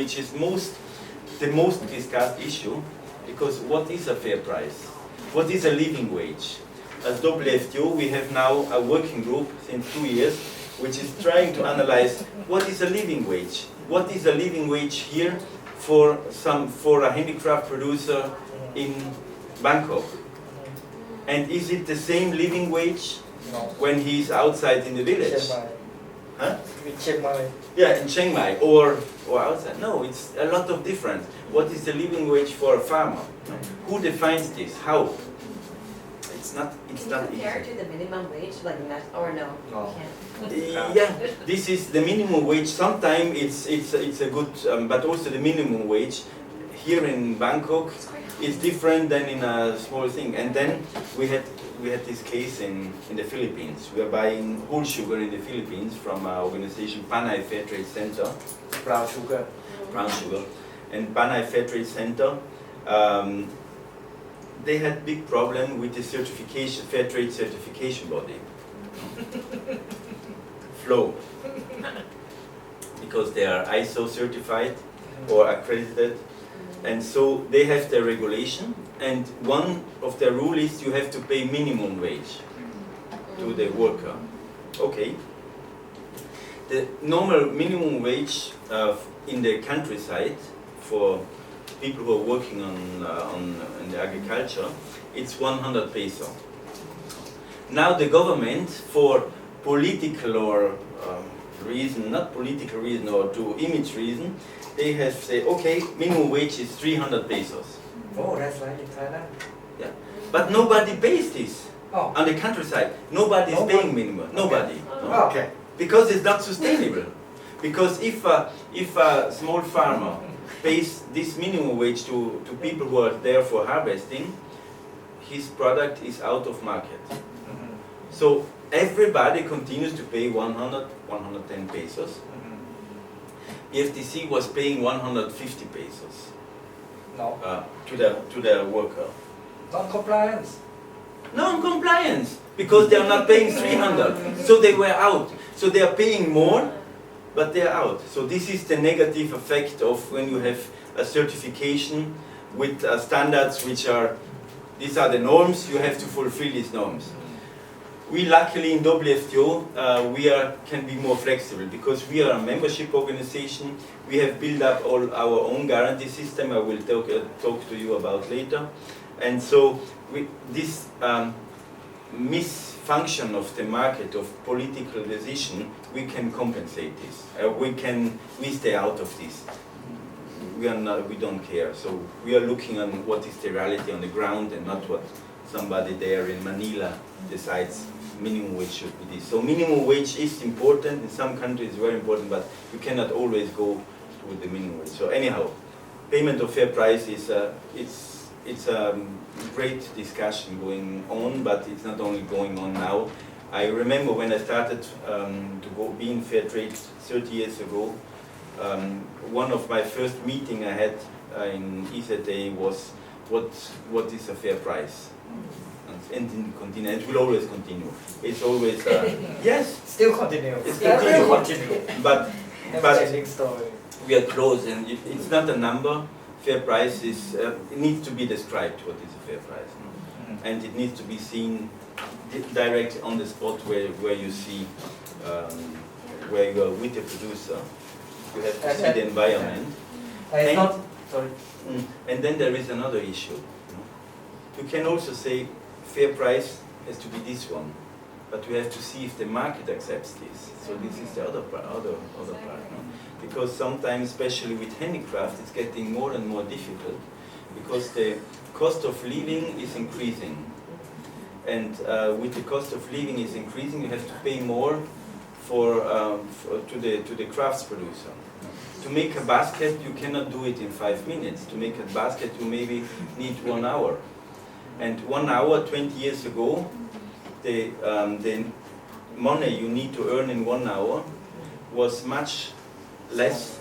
which is the most discussed issue, because what is a fair price? What is a living wage? As WFTO, we have now a working group since 2 years, which is trying to analyze what is a living wage. What is a living wage here for a handicraft producer in Bangkok? And is it the same living wage when he's outside in the village? Huh? In Chiang Mai. Yeah, in Chiang Mai or outside. No, it's a lot of difference. What is the living wage for a farmer? Who defines this? How? It's not compare easy. it to the minimum wage, like or no? No. You can't. Yeah, this is the minimum wage. Sometimes it's a good, but also the minimum wage here in Bangkok is different than in a small thing. And then we had this case in the Philippines. We are buying whole sugar in the Philippines from our organization Panay Fair Trade Center. Brown sugar. Brown sugar. And Panay Fair Trade Center, they had big problem with the certification, fair trade certification body. Flow. Because they are ISO certified or accredited. And so they have their regulation, and one of their rules is you have to pay minimum wage to the worker. Okay. The normal minimum wage in the countryside for people who are working in the agriculture, it's 100 peso. Now the government, for political or reason, not political reason or to image reason, they have said, okay, minimum wage is 300 pesos. Oh, that's like in Thailand. Yeah, but nobody pays this. Oh. On the countryside, nobody is paying minimum. Nobody. No. Okay. Because it's not sustainable. Because if a small farmer pays this minimum wage to people who are there for harvesting, his product is out of market. So everybody continues to pay 100, 110 pesos. FTC was paying 150 pesos No. to the worker. Non-compliance. Non-compliance, because they are not paying 300, so they were out. So they are paying more, but they are out. So this is the negative effect of when you have a certification with standards which are, these are the norms, you have to fulfill these norms. We luckily in WFTO, we can be more flexible because we are a membership organization. We have built up all our own guarantee system. I will talk to you about later. And so this misfunction of the market, of political decision, we can compensate this. We stay out of this. We don't care. So we are looking on what is the reality on the ground and not what somebody there in Manila decides minimum wage should be this. So minimum wage is important, in some countries very important, but you cannot always go with the minimum wage. So anyhow, payment of fair price is it's a great discussion going on, but it's not only going on now. I remember when I started to be in fair trade 30 years ago, one of my first meeting I had in EZA was what is a fair price? And continue. It will always continue. It's always yes. Still continue. It's Still continue. But Never-changing story. we are close, and it's not a number. Fair price is it needs to be described. What is a fair price? And it needs to be seen direct on the spot where you see where you are with the producer. You have to see the environment. Sorry. And then there is another issue. You can also say fair price has to be this one, but we have to see if the market accepts this. So this is the other part. No? Because sometimes, especially with handicraft, it's getting more and more difficult because the cost of living is increasing, and with the cost of living is increasing, you have to pay more to the crafts producer. To make a basket, you cannot do it in 5 minutes. To make a basket, you maybe need 1 hour. And 1 hour, 20 years ago, the money you need to earn in 1 hour was much less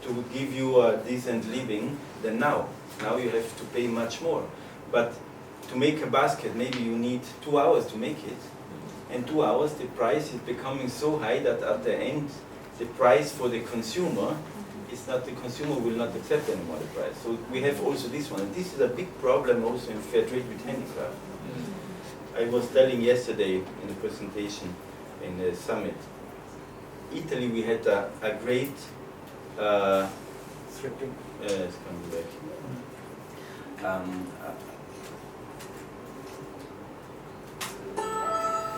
to give you a decent living than now. Now you have to pay much more. But to make a basket, maybe you need 2 hours to make it. And 2 hours, the price is becoming so high that at the end, the price for the consumer it's not, the consumer will not accept anymore the price. So we have also this one. And this is a big problem also in fair trade with handicraft. I was telling yesterday in the presentation in the summit, Italy, we had a great, it's coming back.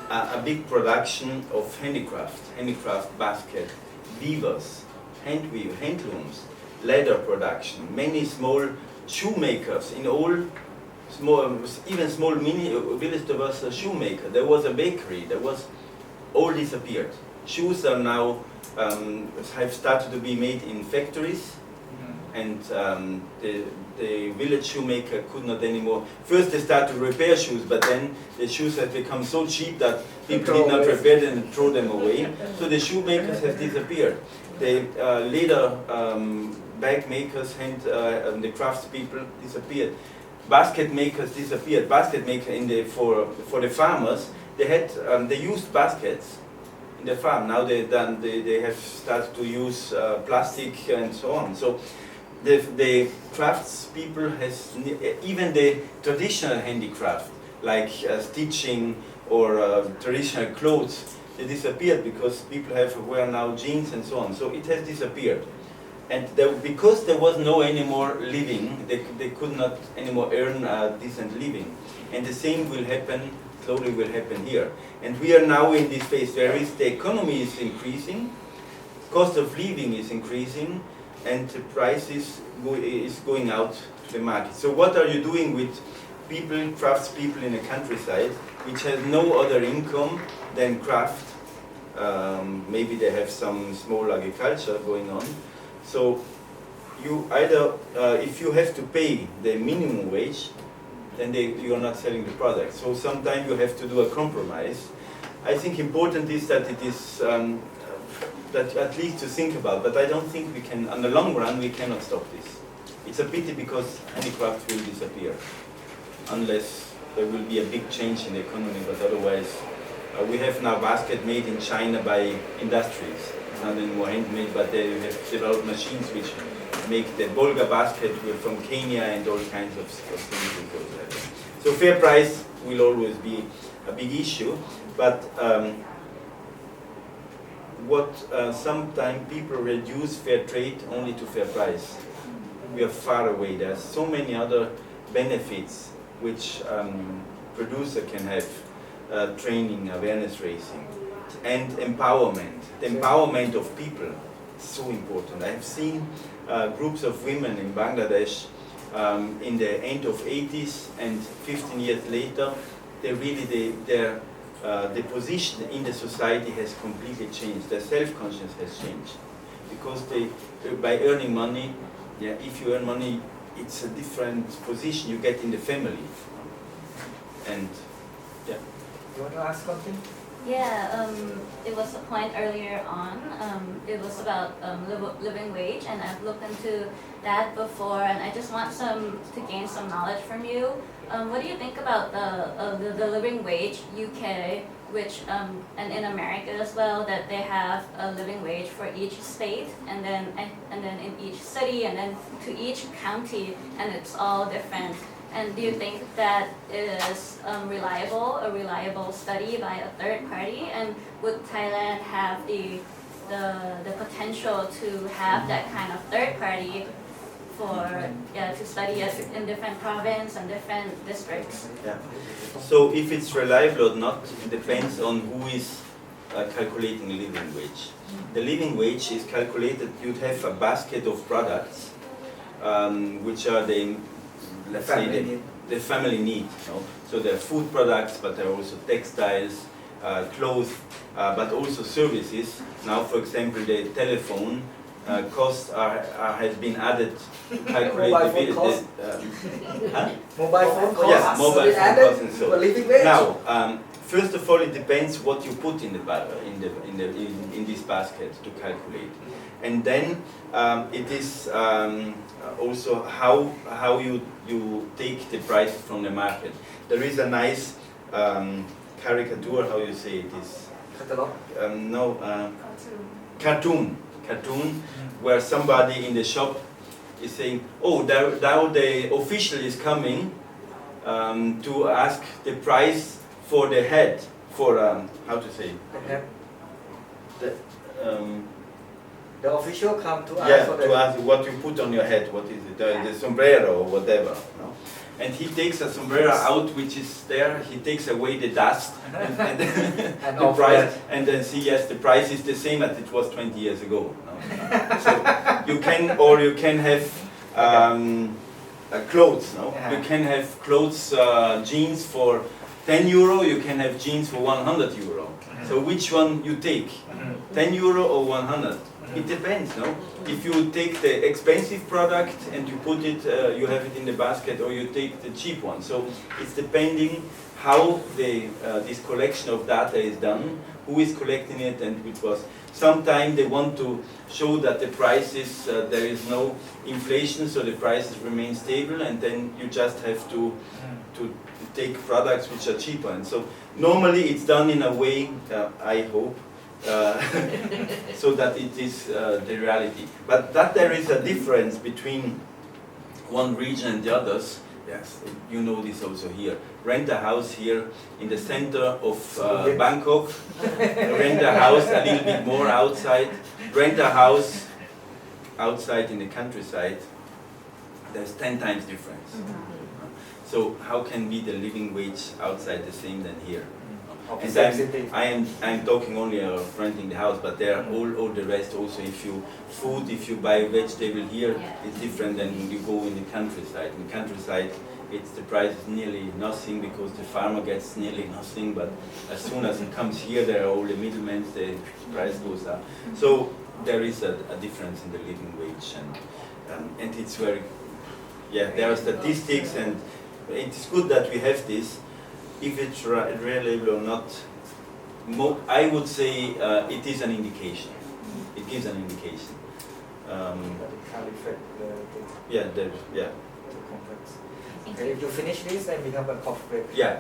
A big production of handicraft basket, weavers, handlooms, leather production, many small shoemakers in all small, even small mini village. There was a shoemaker, there was a bakery, there was, all disappeared. Shoes are now have started to be made in factories, and the village shoemaker could not anymore. First they started to repair shoes, but then the shoes have become so cheap that people did not repair them and throw them away. So the shoemakers have disappeared. The leather bag makers and the craftspeople disappeared. Basket makers disappeared. Basket maker for the farmers, they had they used baskets in the farm. Now they have started to use plastic and so on. So the craftspeople has, even the traditional handicraft like stitching or traditional clothes, they disappeared because people have wear now jeans and so on. So it has disappeared. And because there was no anymore living, they could not anymore earn a decent living. And the same will happen, slowly will happen here. And we are now in this phase where the economy is increasing, cost of living is increasing, and the price is going out to the market. So what are you doing with people, craftspeople in the countryside, which has no other income than craft? Maybe they have some small agriculture going on. So you either, if you have to pay the minimum wage, then you are not selling the product. So sometimes you have to do a compromise. I think important is that it is, that at least to think about, but I don't think we can, on the long run, we cannot stop this. It's a pity because handicraft will disappear, unless there will be a big change in the economy, but otherwise, we have now basket made in China by industries. It's not anymore handmade, but they have developed machines which make the Bolga basket from Kenya and all kinds of things. So fair price will always be a big issue, but sometimes people reduce fair trade only to fair price. We are far away. There are so many other benefits which producer can have. Training, awareness raising, and empowerment. The empowerment of people is so important. I have seen groups of women in Bangladesh in the end of 80s and 15 years later, the position in the society has completely changed. Their self-conscious has changed. Because by earning money, if you earn money, it's a different position you get in the family. And you want to ask something? Yeah, it was a point earlier on. It was about living wage, and I've looked into that before, and I just want to gain some knowledge from you. What do you think about the living wage UK, which and in America as well, that they have a living wage for each state, and then in each city, and then to each county, and it's all different. And do you think that is a reliable study by a third party? And would Thailand have the potential to have that kind of third party to study in different provinces and different districts? Yeah. So if it's reliable or not, it depends on who is calculating living wage. The living wage is calculated. You'd have a basket of products, which are let's say the family need. So there are food products, but there are also textiles, clothes, but also services. Now, for example, the telephone costs has been added to calculate mobile phone costs. Mobile phone costs. Yes, mobile phone costs and so. Living wage. Now, first of all, it depends what you put in this basket to calculate, and then it is also how you take the price from the market. There is a nice caricature, how you say it is? Catalog. Cartoon cartoon where somebody in the shop is saying, oh, now the official is coming to ask the price for the head, for, how to say? The head. The, The official come to yeah, ask for to the ask what you put on your head, what is it, the sombrero or whatever. No? And he takes a sombrero out which is there, he takes away the dust and and the offer price, it. and then see, yes, the price is the same as it was 20 years ago. No? So you can, or you can have clothes, no? Yeah. You can have clothes, jeans for 10 euro, you can have jeans for 100 euro. So which one you take? 10 euro or 100? It depends, no? If you take the expensive product and you put it, you have it in the basket, or you take the cheap one. So it's depending how this collection of data is done, who is collecting it, and which was. Sometimes they want to show that the prices, there is no inflation, so the prices remain stable, and then you just have to take products which are cheaper. And so normally it's done in a way, I hope, so that it is the reality. But that there is a difference between one region and the others, yes, you know this also here. Rent a house here in the center of Bangkok, rent a house a little bit more outside, rent a house outside in the countryside, there's 10 times difference. So how can be the living wage outside the same than here? And I'm talking only of renting the house, but there are all the rest also. If you buy vegetable here, it's different than when you go in the countryside. In the countryside, the price is nearly nothing because the farmer gets nearly nothing. But as soon as it comes here, there are all the middlemen. The price goes up. So there is a difference in the living wage, and it's very, yeah. There are statistics, and it's good that we have this. If it's reliable or not, I would say it is an indication. It gives an indication. But it can reflect the Yeah, context. Okay, if you finish this, then we have a coffee break. yeah.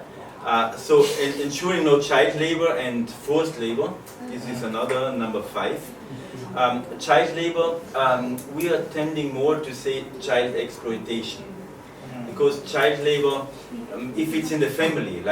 So ensuring no child labor and forced labor. This is another number 5. Child labor. We are tending more to say child exploitation. Because child labor, if it's in the family,